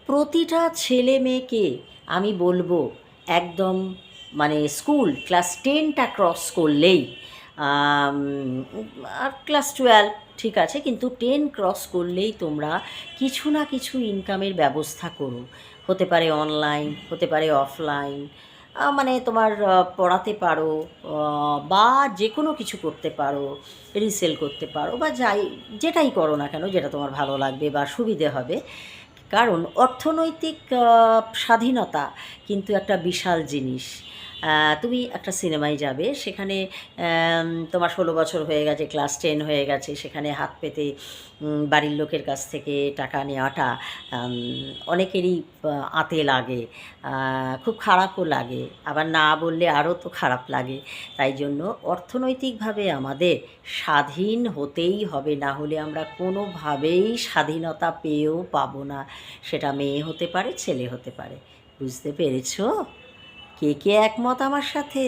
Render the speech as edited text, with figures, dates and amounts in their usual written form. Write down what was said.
প্রতিটা ছেলে মেয়েকে আমি বলবো একদম মানে স্কুল ক্লাস 10টা ক্রস করলেই আম, আর ক্লাস 12 ঠিক আছে, কিন্তু 10 ক্রস করলেই তোমরা কিছু না কিছু ইনকামের ব্যবস্থা করো। হতে পারে অনলাইন, হতে পারে অফলাইন, মানে তোমার পড়াতে পারো, বা যে কোনো কিছু করতে পারো, রিসেল করতে পারো, বা যাই যেটাই করো না কেন, যেটা তোমার ভালো লাগবে বা সুবিধে হবে। কারণ অর্থনৈতিক স্বাধীনতা কিন্তু একটা বিশাল জিনিস। তুমি একটা সিনেমায় যাবে, সেখানে তোমার 16 বছর হয়ে গেছে, ক্লাস 10 হয়ে গেছে, সেখানে হাত পেতে বাড়ির লোকের কাছ থেকে টাকা নেওয়াটা অনেকেরই আঁতে লাগে, খুব খারাপও লাগে, আবার না বললে আরও তো খারাপ লাগে। তাই জন্য অর্থনৈতিকভাবে আমাদের স্বাধীন হতেই হবে, না হলে আমরা কোনোভাবেই স্বাধীনতা পেয়েও পাবো না। সেটা মেয়ে হতে পারে, ছেলে হতে পারে। বুঝতে পেরেছো? কে কে একমত আমার সাথে?